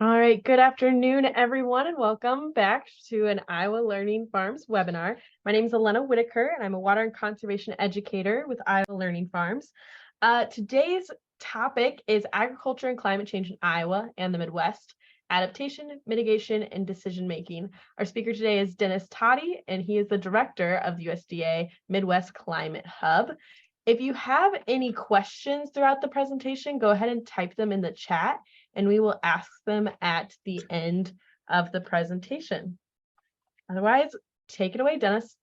All right, good afternoon, everyone, and welcome back to an Iowa Learning Farms webinar. My name is Elena Whitaker, and I'm a water and conservation educator with Iowa Learning Farms. Today's topic is agriculture and climate change in Iowa and the Midwest, adaptation, mitigation, and decision making. Our speaker today is Dennis Todey, and he is the director of the USDA Midwest Climate Hub. If you have any questions throughout the presentation, go ahead and type them in the chat and we will ask them at the end of the presentation. Otherwise, take it away, Dennis.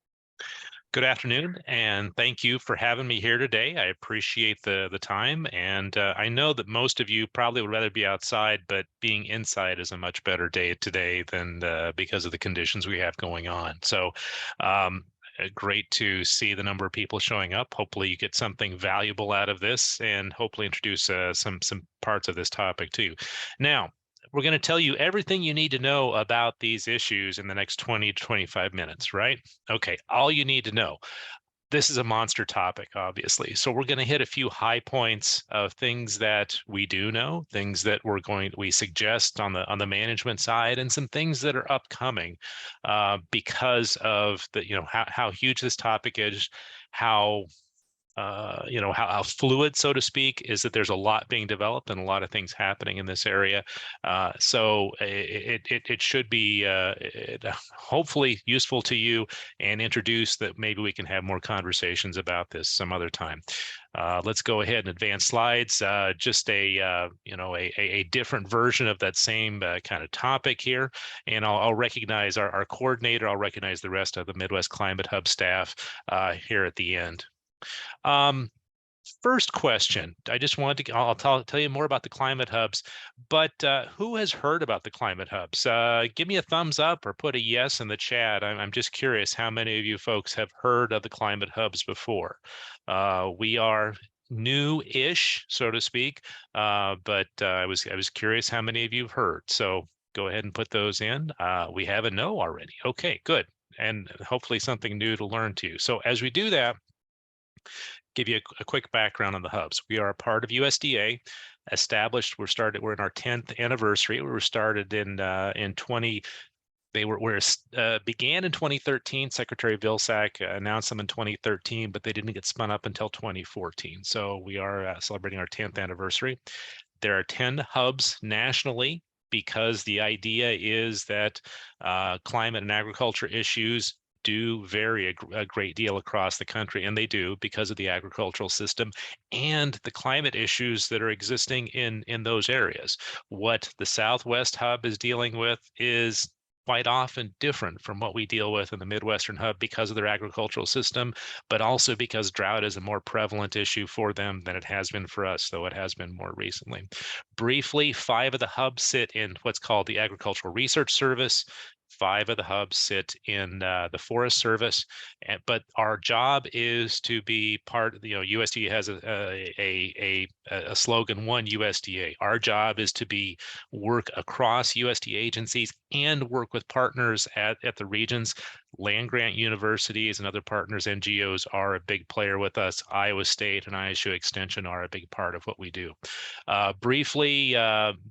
Good afternoon, and thank you for having me here today. I appreciate the time, and I know that most of you probably would rather be outside, but being inside is a much better day today than because of the conditions we have going on. So great to see the number of people showing up. Hopefully you get something valuable out of this and hopefully introduce some parts of this topic too. Now, we're going to tell you everything you need to know about these issues in the next 20 to 25 minutes, right? Okay, all you need to know. This is a monster topic, obviously. So we're going to hit a few high points of things that we do know, things that we suggest on the management side, and some things that are upcoming because of how huge this topic is, how how fluid, so to speak, is that there's a lot being developed and a lot of things happening in this area. So it should be hopefully useful to you and introduce that maybe we can have more conversations about this some other time. Let's go ahead and advance slides. Just a different version of that same kind of topic here. And I'll recognize our coordinator. I'll recognize the rest of the Midwest Climate Hub staff here at the end. First question, I just wanted to, I'll tell you more about the climate hubs, but who has heard about the climate hubs? Give me a thumbs up or put a yes in the chat. I'm just curious how many of you folks have heard of the climate hubs before. We are new-ish, so to speak, but I was curious how many of you have heard. So go ahead and put those in. We have a no already. Okay, good. And hopefully something new to learn too. So as we do that, give you a quick background on the hubs. We are a part of USDA, established. We're in our 10th anniversary. We were started in 20. Began in 2013. Secretary Vilsack announced them in 2013, but they didn't get spun up until 2014. So we are celebrating our 10th anniversary. There are 10 hubs nationally because the idea is that climate and agriculture issues do vary a great deal across the country, and they do because of the agricultural system and the climate issues that are existing in those areas. What the Southwest Hub is dealing with is quite often different from what we deal with in the Midwestern Hub because of their agricultural system, but also because drought is a more prevalent issue for them than it has been for us, though it has been more recently. Briefly, 5 of the hubs sit in what's called the Agricultural Research Service. 5 of the hubs sit in the Forest Service, but our job is to be part of, USDA has a slogan, One USDA. Our job is to work across USDA agencies and work with partners at the regions. Land grant universities and other partners, NGOs, are a big player with us. Iowa State and ISU Extension are a big part of what we do. Briefly,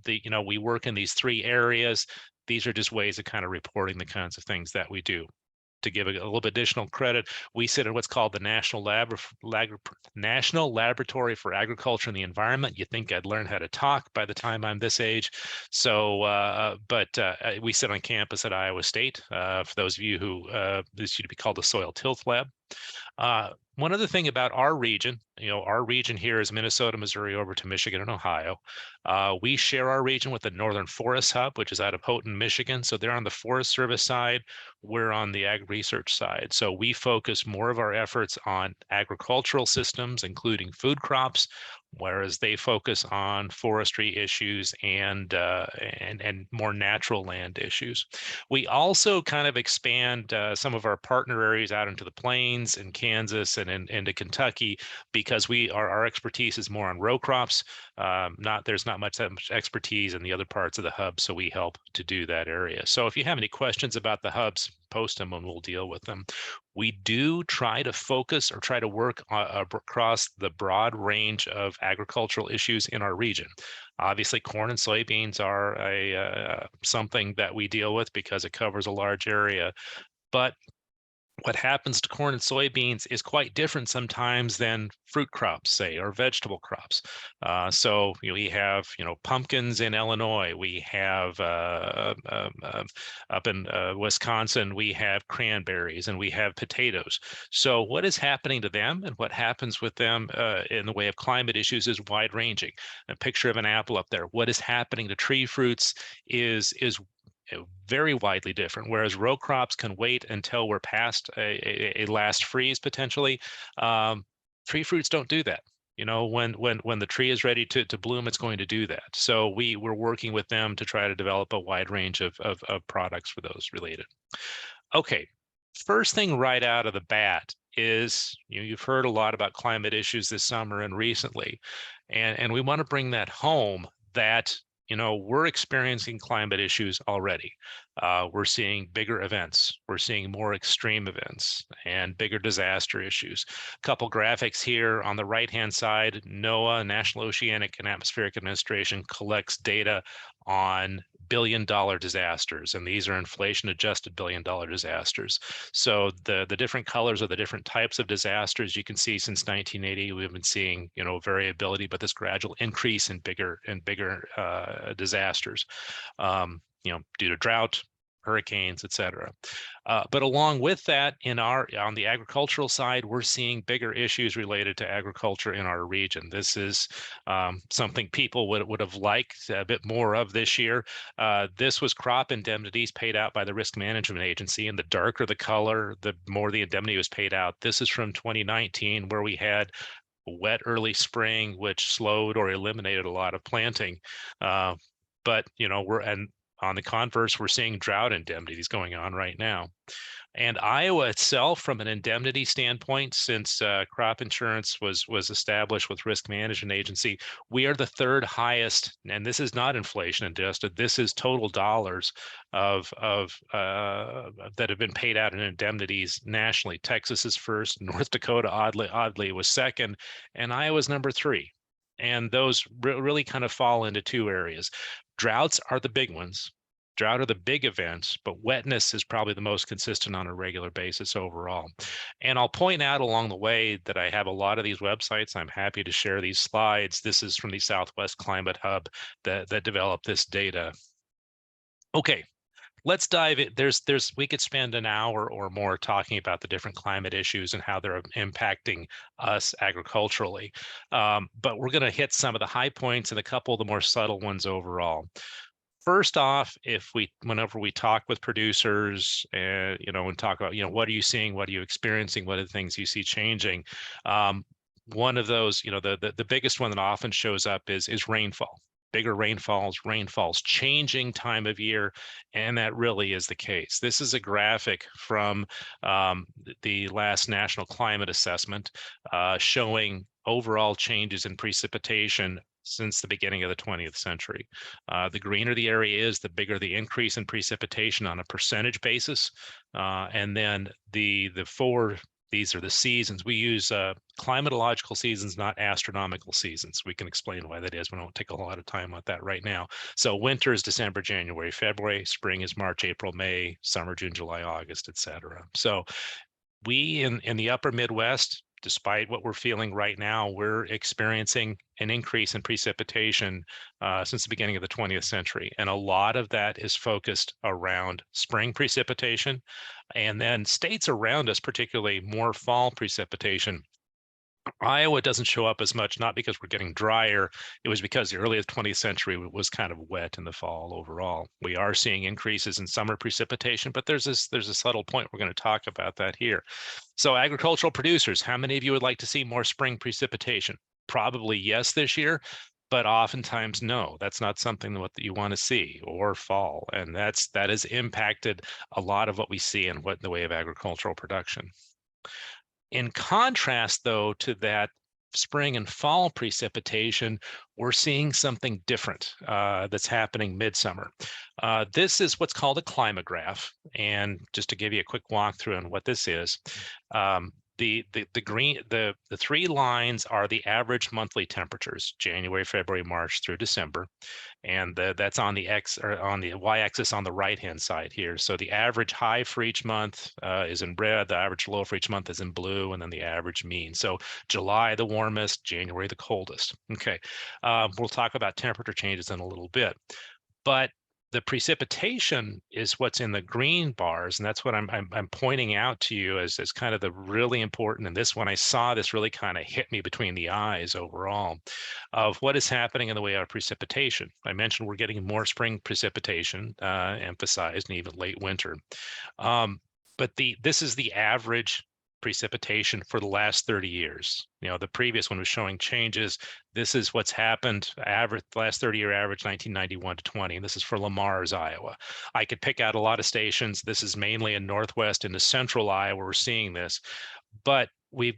we work in these 3 areas. These are just ways of kind of reporting the kinds of things that we do. To give a little bit additional credit, we sit in what's called the National Laboratory for Agriculture and the Environment. You think I'd learn how to talk by the time I'm this age. So, we sit on campus at Iowa State. For those of you who, this used to be called the Soil Tilth Lab. One other thing about our region, our region here is Minnesota, Missouri, over to Michigan and Ohio. We share our region with the Northern Forest Hub, which is out of Houghton, Michigan. So they're on the Forest Service side. We're on the ag research side. So we focus more of our efforts on agricultural systems, including food crops, whereas they focus on forestry issues and more natural land issues. We also kind of expand some of our partner areas out into the plains in Kansas and into Kentucky because our expertise is more on row crops. There's not much expertise in the other parts of the hub, so we help to do that area. So if you have any questions about the hubs, post them and we'll deal with them. We do try to focus or try to work across the broad range of agricultural issues in our region. Obviously, corn and soybeans are something that we deal with because it covers a large area. But what happens to corn and soybeans is quite different sometimes than fruit crops, say, or vegetable crops. So we have, pumpkins in Illinois. We have up in Wisconsin, we have cranberries and we have potatoes. So what is happening to them and what happens with them in the way of climate issues is wide ranging. A picture of an apple up there. What is happening to tree fruits is very widely different. Whereas row crops can wait until we're past a last freeze potentially, tree fruits don't do that. When the tree is ready to bloom, it's going to do that. So we're working with them to try to develop a wide range of products for those related. Okay, first thing right out of the bat is you've heard a lot about climate issues this summer and recently, and we want to bring that home that we're experiencing climate issues already. We're seeing bigger events. We're seeing more extreme events and bigger disaster issues. A couple graphics here on the right-hand side. NOAA, National Oceanic and Atmospheric Administration, collects data on billion-dollar disasters, and these are inflation-adjusted billion-dollar disasters. So the different colors are the different types of disasters. You can see since 1980 we've been seeing variability, but this gradual increase in bigger disasters, due to drought, hurricanes, etc. But along with that, on the agricultural side, we're seeing bigger issues related to agriculture in our region. This is something people would have liked a bit more of this year. This was crop indemnities paid out by the Risk Management Agency, and the darker the color, the more the indemnity was paid out. This is from 2019, where we had wet early spring, which slowed or eliminated a lot of planting. But on the converse, we're seeing drought indemnities going on right now. And Iowa itself, from an indemnity standpoint, since crop insurance was established with Risk Management Agency, we are the third highest, and this is not inflation adjusted. This is total dollars of that have been paid out in indemnities nationally. Texas is first, North Dakota oddly was second, and Iowa's number 3. And those really kind of fall into 2 areas. Droughts are the big ones. Drought are the big events, but wetness is probably the most consistent on a regular basis overall. And I'll point out along the way that I have a lot of these websites. I'm happy to share these slides. This is from the Southwest Climate Hub that developed this data. Okay, let's dive in. We could spend an hour or more talking about the different climate issues and how they're impacting us agriculturally. But we're going to hit some of the high points and a couple of the more subtle ones overall. First off, whenever we talk with producers, and talk about, what are you seeing, what are you experiencing, what are the things you see changing? One of those, the biggest one that often shows up is rainfall. Bigger rainfalls changing time of year, and that really is the case. This is a graphic from the last National Climate Assessment showing overall changes in precipitation since the beginning of the 20th century. The greener the area is, the bigger the increase in precipitation on a percentage basis. And then these are the seasons. We use climatological seasons, not astronomical seasons. We can explain why that is. We don't take a lot of time on that right now. So winter is December, January, February. Spring is March, April, May. Summer, June, July, August, etc. So we in the upper Midwest, despite what we're feeling right now, we're experiencing an increase in precipitation since the beginning of the 20th century. And a lot of that is focused around spring precipitation. And then states around us, particularly more fall precipitation. Iowa doesn't show up as much, not because we're getting drier. It was because the early 20th century was kind of wet in the fall overall. We are seeing increases in summer precipitation, but there's a subtle point. We're going to talk about that here. So agricultural producers, how many of you would like to see more spring precipitation? Probably yes this year, but oftentimes no. That's not something that you want to see, or fall. And that has impacted a lot of what we see in the way of agricultural production. In contrast, though, to that spring and fall precipitation, we're seeing something different that's happening midsummer. This is what's called a climograph. And just to give you a quick walkthrough on what this is, the three lines are the average monthly temperatures, January, February, March through December. And that's on the on the y-axis on the right-hand side here. So the average high for each month is in red, the average low for each month is in blue, and then the average mean. So July the warmest, January the coldest. Okay, we'll talk about temperature changes in a little bit, but the precipitation is what's in the green bars, and that's what I'm pointing out to you as kind of the really important. And this, when I saw this, really kind of hit me between the eyes overall of what is happening in the way of precipitation. I mentioned we're getting more spring precipitation emphasized, and even late winter. But this is the average precipitation for the last 30 years. The previous one was showing changes. This is what's happened, average, the last 30-year average, 1991 to 20. And this is for Lamar's, Iowa. I could pick out a lot of stations. This is mainly in Northwest and the central Iowa. We're seeing this, but we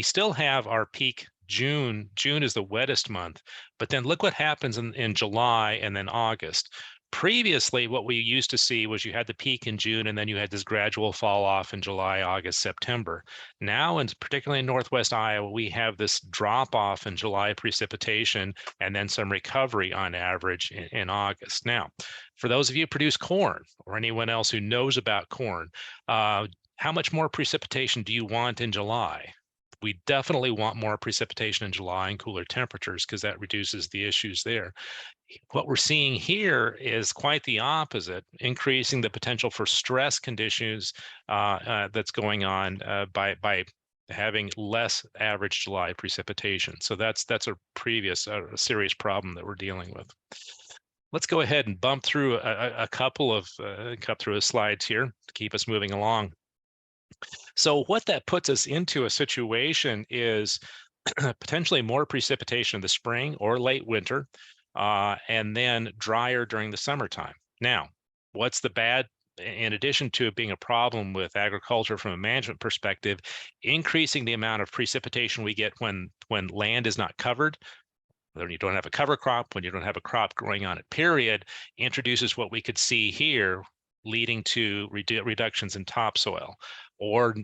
still have our peak June. June is the wettest month, but then look what happens in July and then August. Previously, what we used to see was you had the peak in June, and then you had this gradual fall off in July, August, September. Now, and particularly in Northwest Iowa, we have this drop off in July precipitation and then some recovery on average in August. Now, for those of you who produce corn or anyone else who knows about corn, how much more precipitation do you want in July? We definitely want more precipitation in July and cooler temperatures because that reduces the issues there. What we're seeing here is quite the opposite, increasing the potential for stress conditions that's going on by having less average July precipitation. So that's a serious problem that we're dealing with. Let's go ahead and bump through a couple of slides here to keep us moving along. So what that puts us into a situation is potentially more precipitation in the spring or late winter, and then drier during the summertime. Now, what's the bad? In addition to it being a problem with agriculture from a management perspective, increasing the amount of precipitation we get when land is not covered, when you don't have a cover crop, when you don't have a crop growing on it, period, introduces what we could see here, leading to reductions in topsoil, or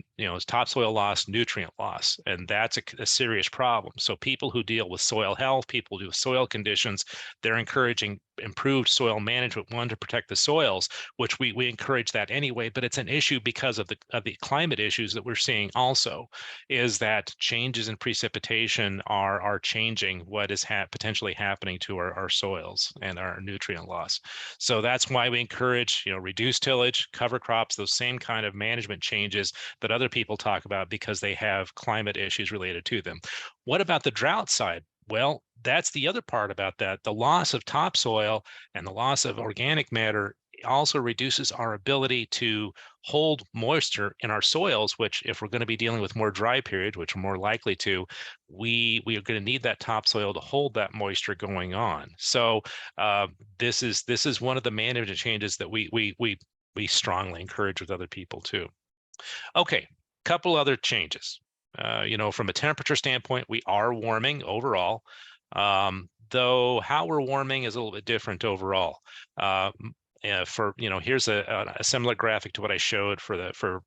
topsoil loss, nutrient loss, and that's a serious problem. So people who deal with soil health, people who do soil conditions, they're encouraging improved soil management, one, to protect the soils, which we encourage that anyway, but it's an issue because of the climate issues that we're seeing also, is that changes in precipitation are changing what is potentially happening to our soils and our nutrient loss. So that's why we encourage reduced tillage, cover crops, those same kind of management changes that other people talk about because they have climate issues related to them. What about the drought side? Well, that's the other part about that. The loss of topsoil and the loss of organic matter also reduces our ability to hold moisture in our soils, which, if we're going to be dealing with more dry periods, which we're more likely to, we are going to need that topsoil to hold that moisture going on. So this is one of the management changes that we strongly encourage with other people too. Okay, couple other changes. From a temperature standpoint, we are warming overall, though how we're warming is a little bit different overall. Here's a similar graphic to what I showed for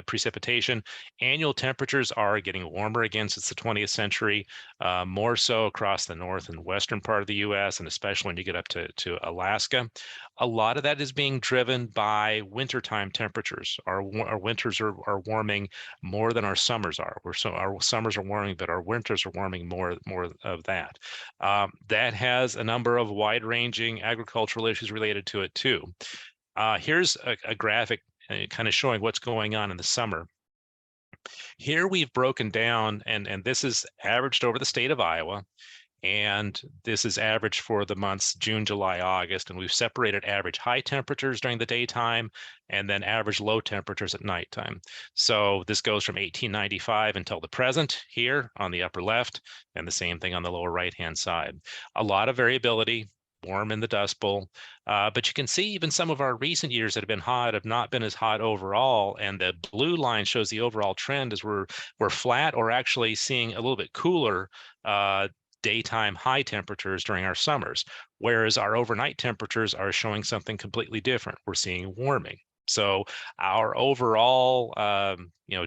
precipitation. Annual temperatures are getting warmer again since the 20th century, more so across the north and western part of the U.S., and especially when you get up to Alaska. A lot of that is being driven by wintertime temperatures. Our winters are warming more than our summers are. Our summers are warming, but our winters are warming more of that. That has a number of wide-ranging agricultural issues related to it too. Here's a graphic kind of showing what's going on in the summer. Here we've broken down, and this is averaged over the state of Iowa. And this is average for the months June, July, August, and we've separated average high temperatures during the daytime and then average low temperatures at nighttime. So this goes from 1895 until the present here on the upper left, and the same thing on the lower right-hand side. A lot of variability. warm in the Dust Bowl. But you can see even some of our recent years that have been hot have not been as hot overall. And the blue line shows the overall trend as we're flat or actually seeing a little bit cooler daytime high temperatures during our summers, whereas our overnight temperatures are showing something completely different. We're seeing warming. So our overall,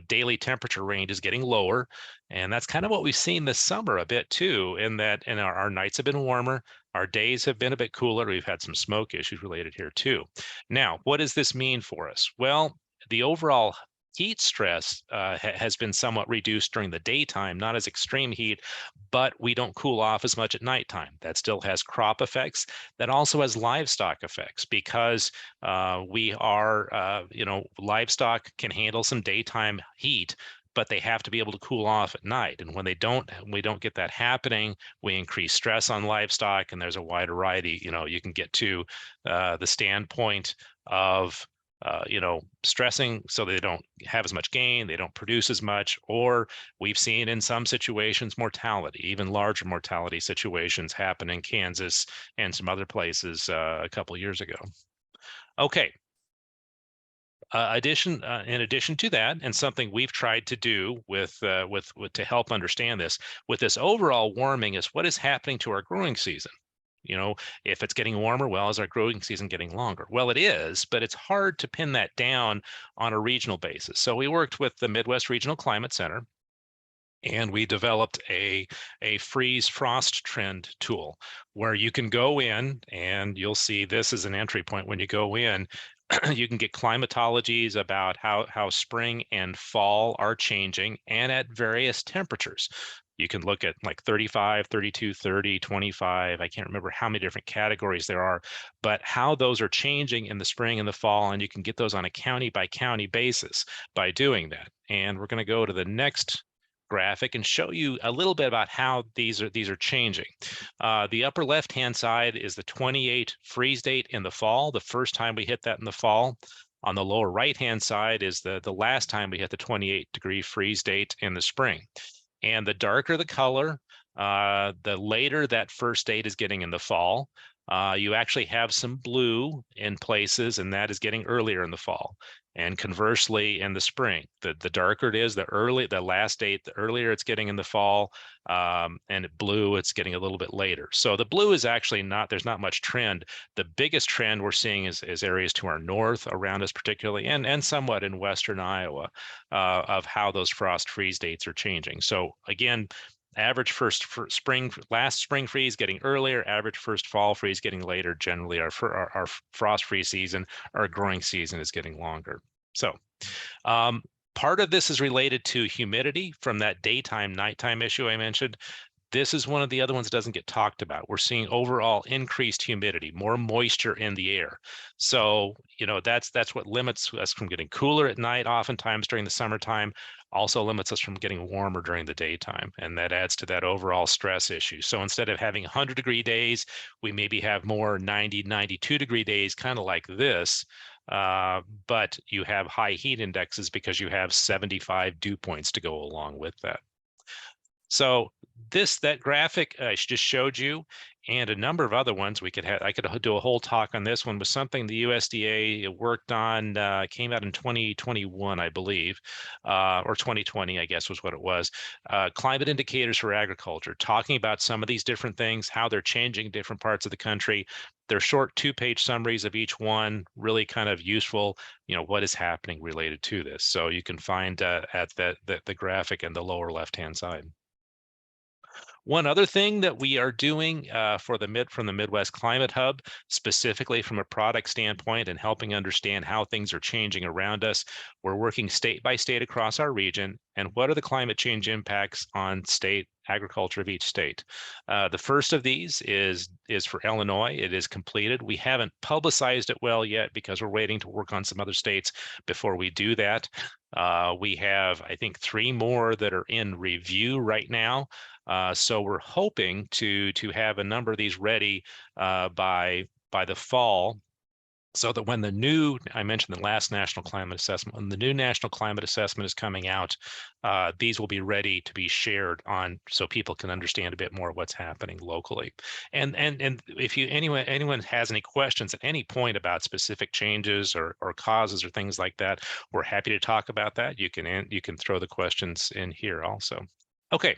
daily temperature range is getting lower, and that's kind of what we've seen this summer a bit too. In that, and our nights have been warmer, our days have been a bit cooler. We've had some smoke issues related here too. Now, what does this mean for us? Well, the overall heat stress has been somewhat reduced during the daytime, not as extreme heat, but we don't cool off as much at nighttime. That still has crop effects. That also has livestock effects because livestock can handle some daytime heat, but they have to be able to cool off at night. And when we don't get that happening, we increase stress on livestock, and there's a wide variety. You can get to the standpoint of stressing so they don't have as much gain, they don't produce as much, or we've seen in some situations mortality, even larger mortality situations happen in Kansas and some other places a couple of years ago. Okay. In addition to that, and something we've tried to do with to help understand this, with this overall warming, is what is happening to our growing season. If it's getting warmer, well, is our growing season getting longer? Well, it is, but it's hard to pin that down on a regional basis. So we worked with the Midwest Regional Climate Center, and we developed a freeze frost trend tool where you can go in, and you'll see this as an entry point. When you go in, you can get climatologies about how spring and fall are changing and at various temperatures. You can look at like 35, 32, 30, 25. I can't remember how many different categories there are, but how those are changing in the spring and the fall. And you can get those on a county by county basis by doing that. And we're going to go to the next graphic and show you a little bit about how these are changing. The upper left-hand side is the 28 freeze date in the fall, the first time we hit that in the fall. On the lower right-hand side is the last time we hit the 28-degree freeze date in the spring. And the darker the color, the later that first date is getting in the fall. You actually have some blue in places, and that is getting earlier in the fall. And conversely, in the spring, the darker it is, the last date, the earlier it's getting in the fall, and blue, it's getting a little bit later. So the blue is actually there's not much trend. The biggest trend we're seeing is areas to our north around us particularly, and somewhat in western Iowa, of how those frost freeze dates are changing. So again, average last spring freeze getting earlier, average first fall freeze getting later. Generally, our frost freeze season, our growing season, is getting longer. So part of this is related to humidity from that daytime nighttime issue I mentioned. This is one of the other ones that doesn't get talked about. We're seeing overall increased humidity, more moisture in the air. So, that's what limits us from getting cooler at night, oftentimes during the summertime, also limits us from getting warmer during the daytime. And that adds to that overall stress issue. So instead of having 100-degree days, we maybe have more 90, 92-degree days, kind of like this. But you have high heat indexes because you have 75 dew points to go along with that. So that graphic I just showed you, and a number of other ones I could do a whole talk on. This one was something the USDA worked on, came out in 2021, I believe, or 2020, I guess was what it was. Climate indicators for agriculture, talking about some of these different things, how they're changing in different parts of the country. They're short 2-page summaries of each one, really kind of useful, what is happening related to this. So you can find at the graphic in the lower left-hand side. One other thing that we are doing from the Midwest Climate Hub, specifically from a product standpoint and helping understand how things are changing around us, we're working state by state across our region, and what are the climate change impacts on state agriculture of each state. The first of these is for Illinois. It is completed. We haven't publicized it well yet because we're waiting to work on some other states before we do that. We have, I think, 3 more that are in review right now. So we're hoping to have a number of these ready by the fall so that when I mentioned the last national climate assessment, when the new national climate assessment is coming out, these will be ready to be shared on so people can understand a bit more what's happening locally. And if anyone has any questions at any point about specific changes or causes or things like that, we're happy to talk about that. You can throw the questions in here also. Okay,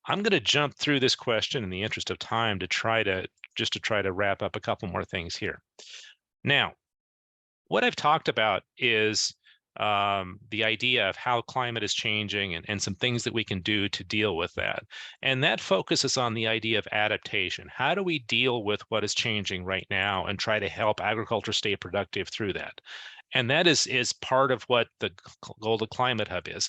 I'm going to jump through this question in the interest of time to try to wrap up a couple more things here. Now, what I've talked about is the idea of how climate is changing and some things that we can do to deal with that. And that focuses on the idea of adaptation. How do we deal with what is changing right now and try to help agriculture stay productive through that? And that is part of what the goal of Climate Hub is.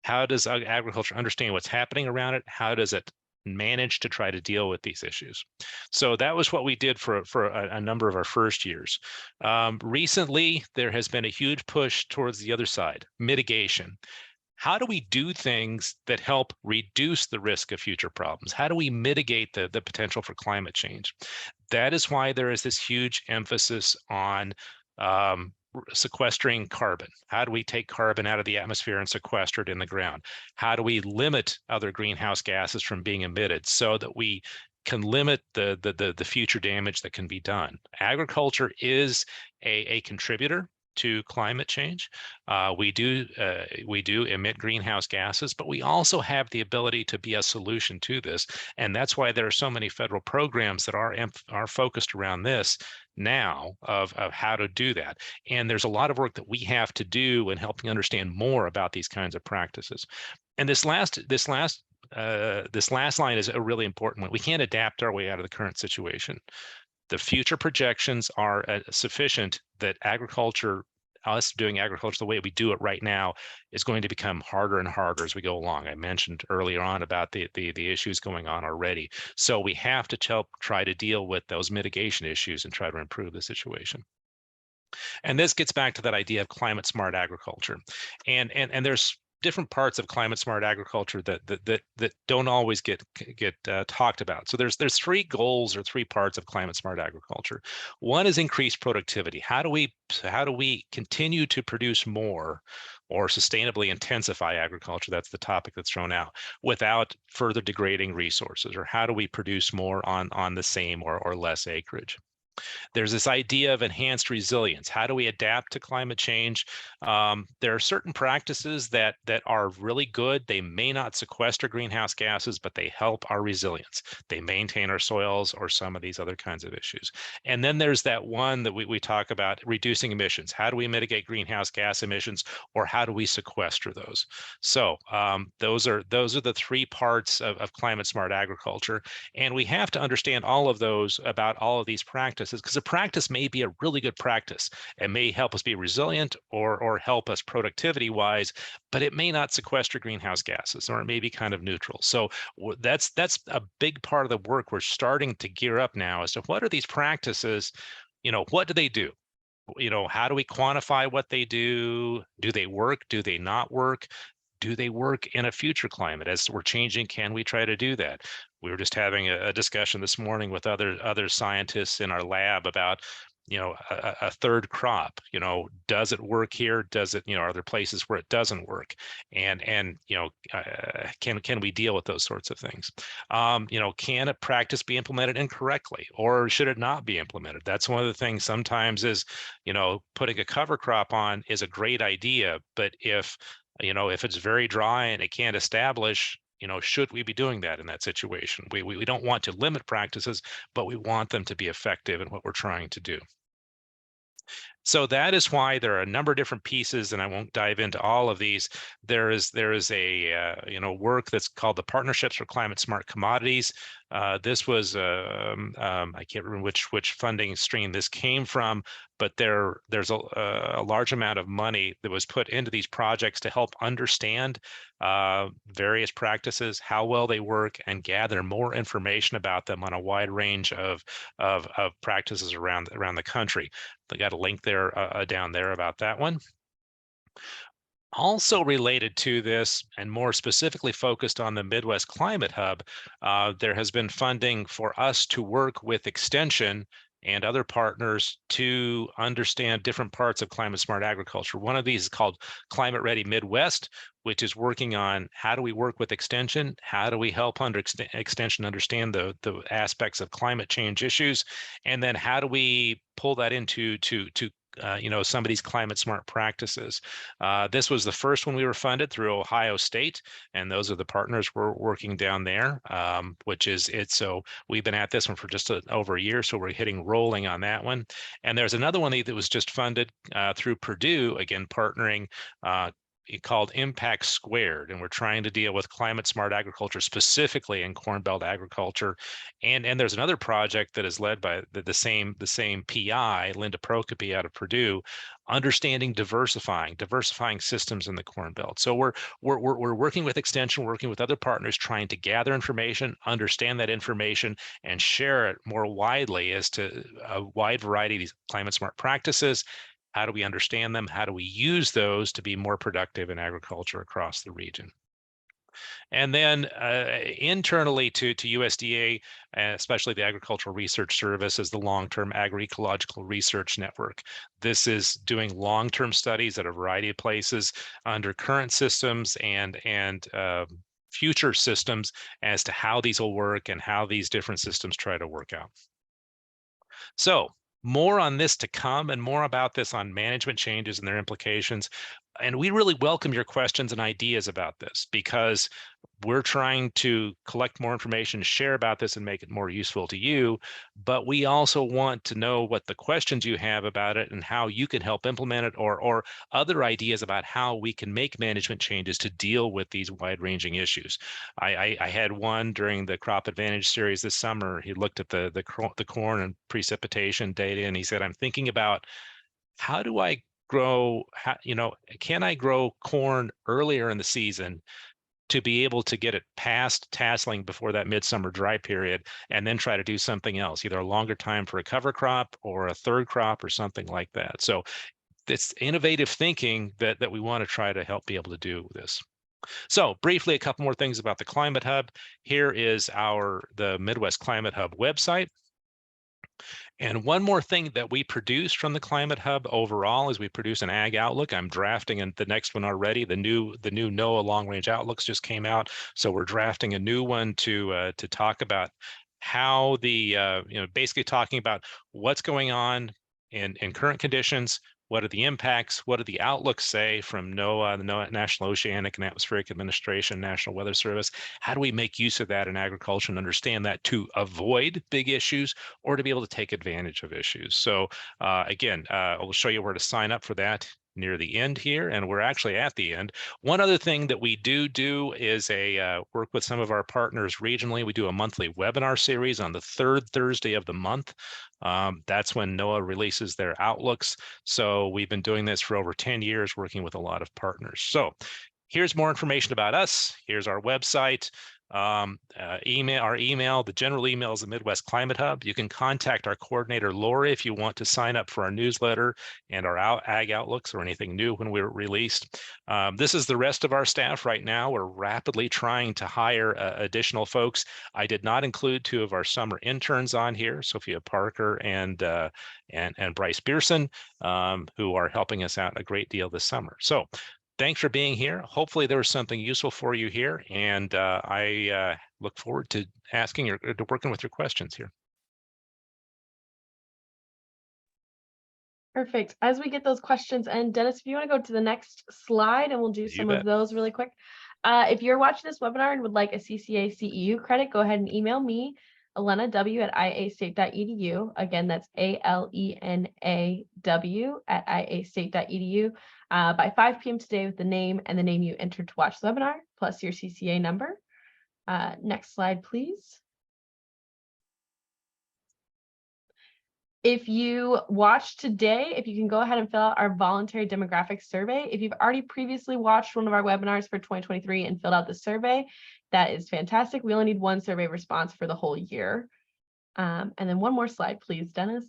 How does agriculture understand what's happening around it? How does it manage to try to deal with these issues? So that was what we did for a number of our first years. Recently, there has been a huge push towards the other side, mitigation. How do we do things that help reduce the risk of future problems? How do we mitigate the potential for climate change? That is why there is this huge emphasis on sequestering carbon. How do we take carbon out of the atmosphere and sequester it in the ground? How do we limit other greenhouse gases from being emitted so that we can limit the future damage that can be done? Agriculture is a contributor to climate change. We do emit greenhouse gases, but we also have the ability to be a solution to this, and that's why there are so many federal programs that are focused around this now of how to do that. And there's a lot of work that we have to do in helping understand more about these kinds of practices. And this last line is a really important one. We can't adapt our way out of the current situation. The future projections are sufficient that us doing agriculture the way we do it right now is going to become harder and harder as we go along. I mentioned earlier on about the issues going on already. So we have to try to deal with those mitigation issues and try to improve the situation. And this gets back to that idea of climate smart agriculture. And there's different parts of climate smart agriculture that don't always get talked about. So there's three goals or three parts of climate smart agriculture. One is increased productivity. How do we continue to produce more or sustainably intensify agriculture? That's the topic that's thrown out, without further degrading resources. Or how do we produce more on the same or less acreage? There's this idea of enhanced resilience. How do we adapt to climate change? There are certain practices that are really good. They may not sequester greenhouse gases, but they help our resilience. They maintain our soils or some of these other kinds of issues. And then there's that one that we talk about, reducing emissions. How do we mitigate greenhouse gas emissions, or how do we sequester those? So those are the three parts of climate smart agriculture. And we have to understand all of those about all of these practices, because a practice may be a really good practice. It may help us be resilient or help us productivity wise, but it may not sequester greenhouse gases, or it may be kind of neutral. So that's a big part of the work we're starting to gear up now as to what are these practices, what do they do? How do we quantify what they do? Do they work? Do they not work? Do they work in a future climate? As we're changing, can we try to do that? We were just having a discussion this morning with other scientists in our lab about, a third crop. Does it work here? Does it, are there places where it doesn't work? And can we deal with those sorts of things? Can a practice be implemented incorrectly, or should it not be implemented? That's one of the things sometimes is, putting a cover crop on is a great idea, but if it's very dry and it can't establish, should we be doing that in that situation? We don't want to limit practices, but we want them to be effective in what we're trying to do. So that is why there are a number of different pieces, and I won't dive into all of these. There is a work that's called the Partnerships for Climate Smart Commodities. This was I can't remember which funding stream this came from, but there's a large amount of money that was put into these projects to help understand various practices, how well they work, and gather more information about them on a wide range of practices around the country. They got a link there down there about that one. Also related to this, and more specifically focused on the Midwest Climate Hub, there has been funding for us to work with Extension and other partners to understand different parts of climate smart agriculture. One of these is called Climate Ready Midwest, which is working on how do we work with extension, how do we help extension understand the aspects of climate change issues, and then how do we pull that into some of these climate smart practices. This was the first one we were funded through Ohio State, and those are the partners we're working down there, which is it. So we've been at this one for just over a year, so we're hitting rolling on that one. And there's another one that was just funded through Purdue, again partnering called Impact Squared, and we're trying to deal with climate smart agriculture, specifically in Corn Belt agriculture. And there's another project that is led by the same PI, Linda Prokopi out of Purdue, understanding diversifying systems in the Corn Belt. So we're working with Extension, working with other partners, trying to gather information, understand that information, and share it more widely as to a wide variety of these climate smart practices. How do we understand them? How do we use those to be more productive in agriculture across the region? And then internally to USDA, especially the Agricultural Research Service, is the long-term agroecological research network. This is doing long-term studies at a variety of places under current systems and future systems as to how these will work and how these different systems try to work out. So more on this to come, and more about this on management changes and their implications. And we really welcome your questions and ideas about this, because we're trying to collect more information, share about this, and make it more useful to you. But we also want to know what the questions you have about it and how you can help implement it, or other ideas about how we can make management changes to deal with these wide-ranging issues. I had one during the Crop Advantage series this summer. He looked at the corn and precipitation data, and he said, I'm thinking about how do I grow, can I grow corn earlier in the season to be able to get it past tasseling before that midsummer dry period, and then try to do something else, either a longer time for a cover crop or a third crop or something like that. So it's innovative thinking that we want to try to help be able to do this. So briefly, a couple more things about the Climate Hub. Here is the Midwest Climate Hub website. And one more thing that we produce from the Climate Hub overall is we produce an Ag Outlook. I'm drafting the next one already. The new NOAA Long Range Outlooks just came out, so we're drafting a new one to talk about how basically talking about what's going on in current conditions. What are the impacts? What do the outlooks say from NOAA, the NOAA National Oceanic and Atmospheric Administration, National Weather Service? How do we make use of that in agriculture and understand that to avoid big issues or to be able to take advantage of issues? So again, I'll show you where to sign up for that near the end here, and we're actually at the end. One other thing that we do is work with some of our partners regionally. We do a monthly webinar series on the third Thursday of the month. That's when NOAA releases their outlooks. So we've been doing this for over 10 years, working with a lot of partners. So here's more information about us. Here's our website. Our email, the general email is the Midwest Climate Hub. You can contact our coordinator, Lori, if you want to sign up for our newsletter and our Ag Outlooks or anything new when we're released. This is the rest of our staff right now. We're rapidly trying to hire additional folks. I did not include two of our summer interns on here, Sophia Parker and Bryce Pearson, who are helping us out a great deal this summer. So thanks for being here. Hopefully there was something useful for you here, and I look forward to working with your questions here. Perfect. As we get those questions, and Dennis, if you want to go to the next slide, and we'll do some of those really quick. If you're watching this webinar and would like a CCA CEU credit, go ahead and email me, elenaw@iastate.edu. Again, that's ALENAW@iastate.edu by 5 p.m. today with the name and the name you entered to watch the webinar, plus your CCA number. Next slide, please. If you watched today, if you can go ahead and fill out our voluntary demographics survey. If you've already previously watched one of our webinars for 2023 and filled out the survey, that is fantastic. We only need one survey response for the whole year. And then one more slide, please, Dennis.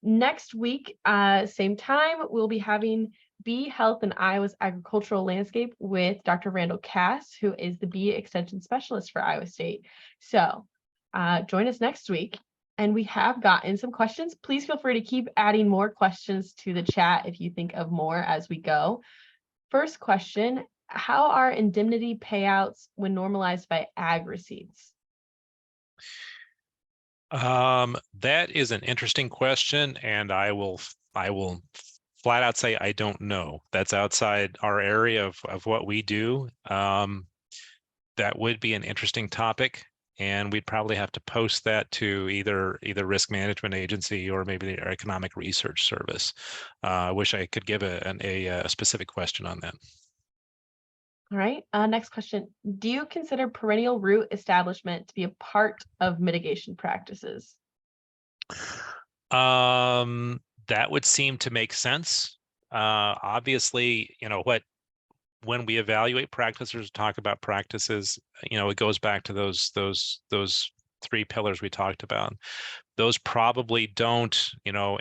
Next week, same time, we'll be having Bee Health in Iowa's Agricultural Landscape with Dr. Randall Cass, who is the Bee Extension Specialist for Iowa State. So join us next week. And we have gotten some questions. Please feel free to keep adding more questions to the chat if you think of more as we go. First question, how are indemnity payouts when normalized by ag receipts? That is an interesting question, and I will flat out say I don't know. That's outside our area of what we do. That would be an interesting topic, and we'd probably have to post that to either risk management agency or maybe the economic research service. I wish I could give a specific question on that. All right, next question. Do you consider perennial root establishment to be a part of mitigation practices? That would seem to make sense. Obviously, when we evaluate practices, talk about practices, it goes back to those three pillars we talked about. Those probably don't,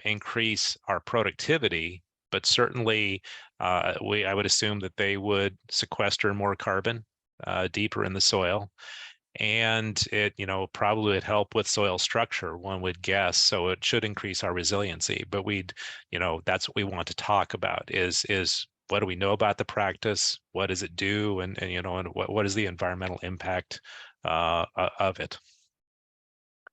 increase our productivity, but certainly I would assume that they would sequester more carbon deeper in the soil. And it, probably would help with soil structure, one would guess. So it should increase our resiliency. But that's what we want to talk about is what do we know about the practice? What does it do? And what is the environmental impact of it?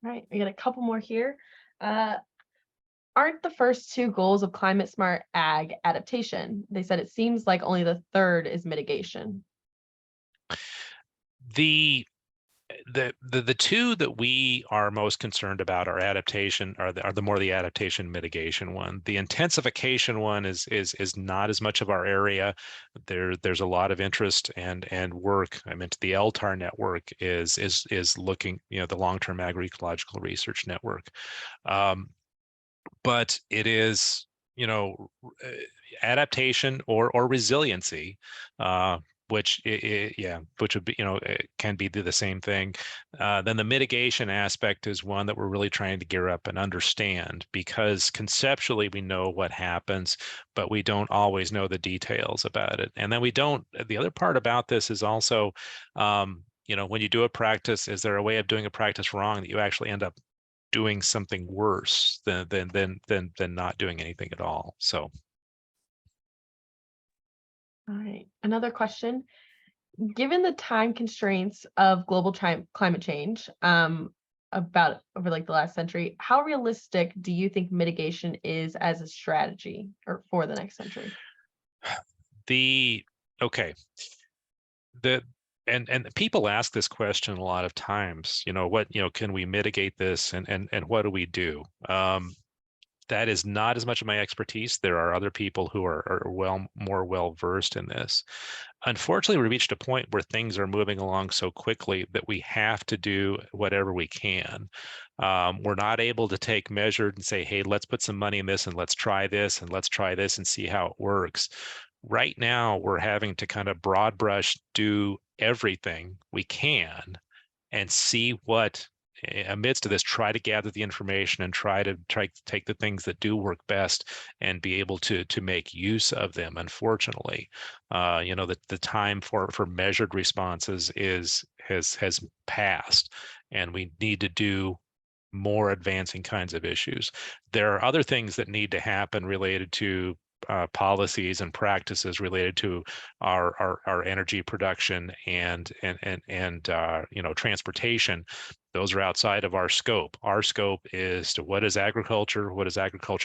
All right, we got a couple more here. Aren't the first two goals of climate smart ag adaptation? They said it seems like only the third is mitigation. The two that we are most concerned about are adaptation, are the adaptation mitigation one. The intensification one is not as much of our area. There's a lot of interest and work. I meant the LTAR network is looking, the long-term agroecological research network. But it is, adaptation or resiliency, which which would be, it can be the same thing. Then the mitigation aspect is one that we're really trying to gear up and understand, because conceptually we know what happens, but we don't always know the details about it. And then the other part about this is also, when you do a practice, is there a way of doing a practice wrong that you actually end up doing something worse than not doing anything at all? So. All right, another question. Given the time constraints of global climate change, about over like the last century, how realistic do you think mitigation is as a strategy or for the next century? Okay. And people ask this question a lot of times, can we mitigate this, and what do we do? That is not as much of my expertise. There are other people who are more well versed in this. Unfortunately, we reached a point where things are moving along so quickly that we have to do whatever we can. We're not able to take measured and say, hey, let's put some money in this and let's try this and see how it works. Right now, we're having to kind of broad brush do everything we can and see what, amidst of this, try to gather the information and try to take the things that do work best and be able to make use of them. Unfortunately, the time for measured responses has passed, and we need to do more advancing kinds of issues. There are other things that need to happen related to policies and practices related to our energy production and transportation. Those are outside of our scope. Our scope is to what does agriculture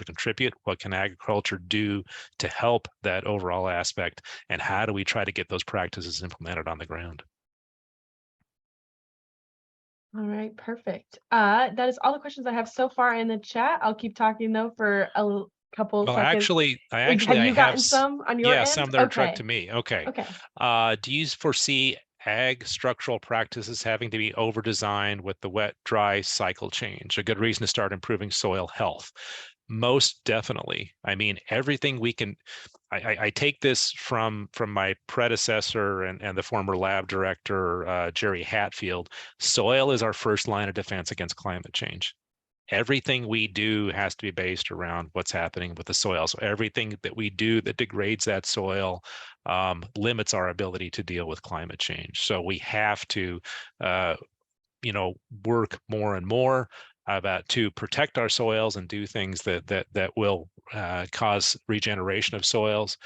contribute? What can agriculture do to help that overall aspect? And how do we try to get those practices implemented on the ground? All right, perfect. That is all the questions I have so far in the chat. I'll keep talking though for a couple Well, seconds. actually, Have I you have, gotten some on your yeah, end? some that are directed to Okay. me. Okay. Okay. Do you foresee ag structural practices having to be over-designed with the wet-dry cycle change? A good reason to start improving soil health. Most definitely. I mean, everything we can. I take this from my predecessor and the former lab director, Jerry Hatfield. Soil is our first line of defense against climate change. Everything we do has to be based around what's happening with the soil. So everything that we do that degrades that soil limits our ability to deal with climate change. So we have to work more and more about to protect our soils and do things that will cause regeneration of soils.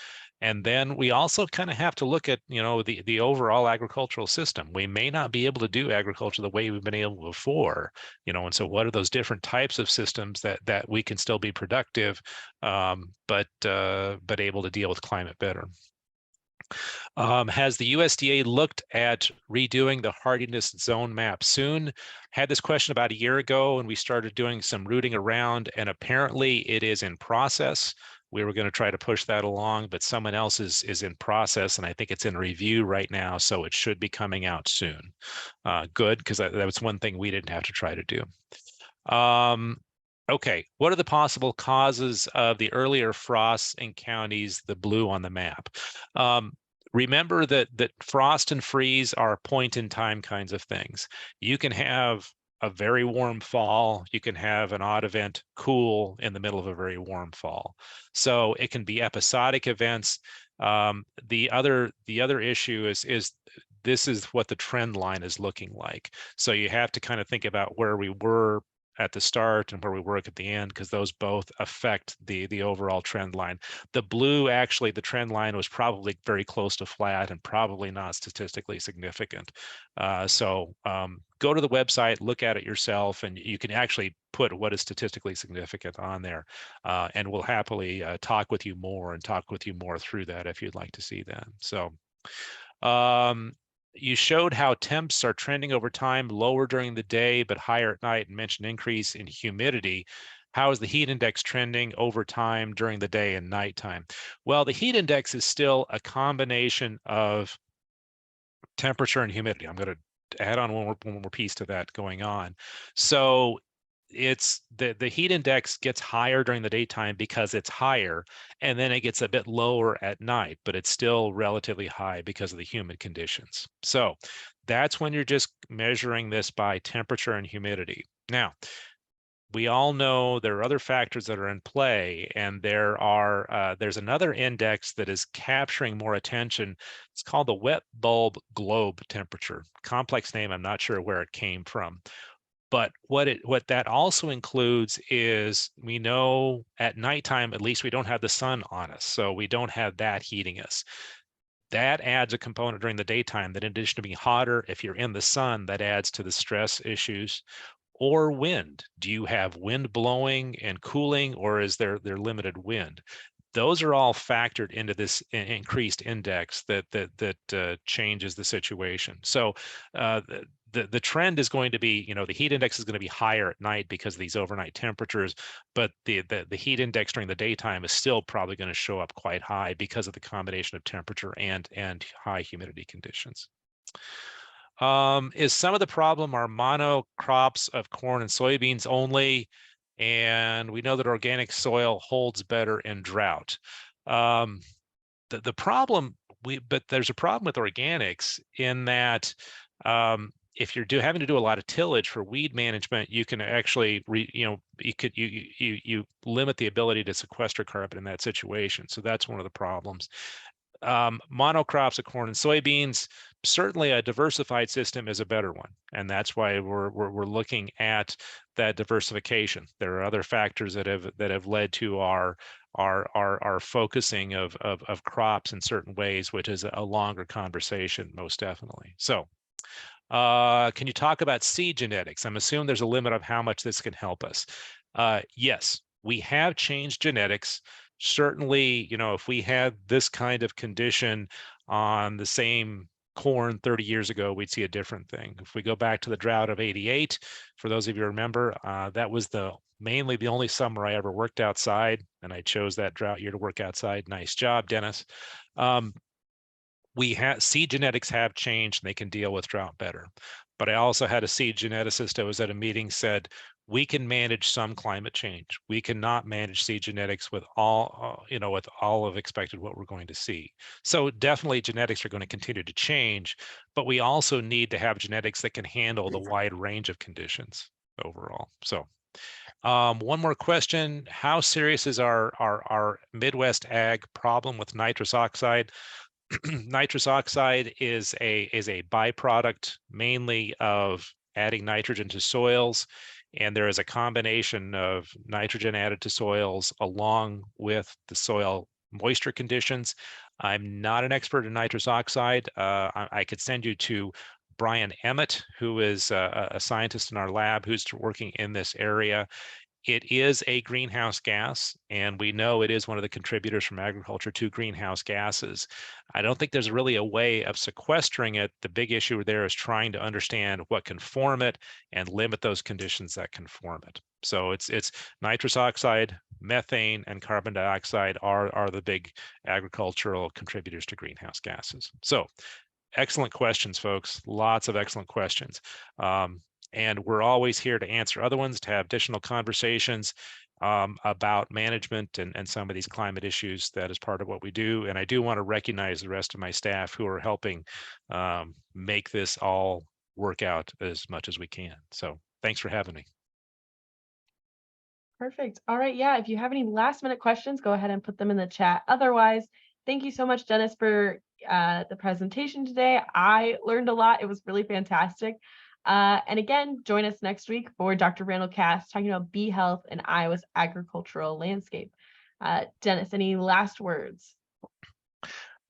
And then we also kind of have to look at, the overall agricultural system. We may not be able to do agriculture the way we've been able before, and so what are those different types of systems that we can still be productive, but able to deal with climate better? Has the USDA looked at redoing the hardiness zone map soon? Had this question about a year ago, and we started doing some rooting around, and apparently it is in process. We were going to try to push that along, but someone else is in process, and I think it's in review right now, so it should be coming out soon. Good, because that was one thing we didn't have to try to do. Okay, what are the possible causes of the earlier frosts in counties, the blue on the map? Remember that frost and freeze are point in time kinds of things. You can have a very warm fall. You can have an odd event cool in the middle of a very warm fall. So it can be episodic events. The other issue is this is what the trend line is looking like. So you have to kind of think about where we were at the start and where we work at the end, because those both affect the overall trend line. The blue, actually, the trend line was probably very close to flat and probably not statistically significant. So go to the website, look at it yourself, and you can actually put what is statistically significant on there. And we'll happily talk with you more through that if you'd like to see that. So you showed how temps are trending over time, lower during the day, but higher at night, and mentioned increase in humidity. How is the heat index trending over time during the day and nighttime? Well, the heat index is still a combination of temperature and humidity. I'm going to add on one more piece to that going on. So it's the heat index gets higher during the daytime because it's higher, and then it gets a bit lower at night, but it's still relatively high because of the humid conditions. So that's when you're just measuring this by temperature and humidity. Now, we all know there are other factors that are in play, and there's another index that is capturing more attention. It's called the wet bulb globe temperature. Complex name, I'm not sure where it came from. But what that also includes is, we know at nighttime, at least, we don't have the sun on us, so we don't have that heating us. That adds a component during the daytime that, in addition to being hotter, if you're in the sun, that adds to the stress issues. Or wind. Do you have wind blowing and cooling, or is there limited wind? Those are all factored into this increased index that changes the situation. So the trend is going to be, the heat index is going to be higher at night because of these overnight temperatures, but the heat index during the daytime is still probably going to show up quite high because of the combination of temperature and high humidity conditions. Is some of the problem our monocrops of corn and soybeans only? And we know that organic soil holds better in drought. The problem, but there's a problem with organics in that if you're having to do a lot of tillage for weed management, you can actually you limit the ability to sequester carbon in that situation. So that's one of the problems. Monocrops of corn and soybeans, certainly a diversified system is a better one, and that's why we're looking at that diversification. There are other factors that have led to our focusing of crops in certain ways, which is a longer conversation, most definitely. So can you talk about seed genetics? I'm assuming there's a limit of how much this can help us. Yes, we have changed genetics. Certainly, if we had this kind of condition on the same corn 30 years ago, we'd see a different thing. If we go back to the drought of '88, for those of you who remember, that was mainly the only summer I ever worked outside, and I chose that drought year to work outside. Nice job, Dennis. Seed genetics have changed, and they can deal with drought better. But I also had a seed geneticist that was at a meeting said, we can manage some climate change. We cannot manage seed genetics with all of expected what we're going to see. So definitely genetics are going to continue to change, but we also need to have genetics that can handle the wide range of conditions overall. So one more question: how serious is our Midwest ag problem with nitrous oxide? Nitrous oxide is a byproduct mainly of adding nitrogen to soils, and there is a combination of nitrogen added to soils along with the soil moisture conditions. I'm not an expert in nitrous oxide. I could send you to Brian Emmett, who is a scientist in our lab who's working in this area. It is a greenhouse gas, and we know it is one of the contributors from agriculture to greenhouse gases. I don't think there's really a way of sequestering it. The big issue there is trying to understand what can form it and limit those conditions that can form it. So it's nitrous oxide, methane, and carbon dioxide are the big agricultural contributors to greenhouse gases. So excellent questions, folks. Lots of excellent questions. And we're always here to answer other ones, to have additional conversations about management and some of these climate issues. That is part of what we do. And I do want to recognize the rest of my staff who are helping make this all work out as much as we can. So thanks for having me. Perfect. All right. Yeah. If you have any last minute questions, go ahead and put them in the chat. Otherwise, thank you so much, Dennis, for the presentation today. I learned a lot. It was really fantastic. And again, join us next week for Dr. Randall Cass talking about bee health in Iowa's agricultural landscape. Dennis, any last words?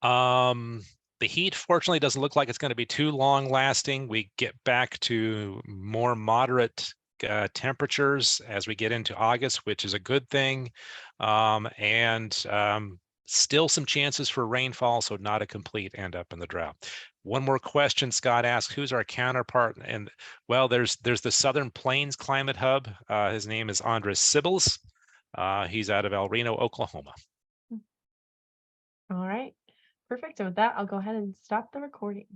The heat, fortunately, doesn't look like it's going to be too long lasting. We get back to more moderate temperatures as we get into August, which is a good thing. Still some chances for rainfall, so not a complete end up in the drought. One more question, Scott asked, who's our counterpart? And well, there's the Southern Plains Climate Hub. His name is Andres Sibbles. He's out of El Reno, Oklahoma. All right. Perfect. And with that, I'll go ahead and stop the recording.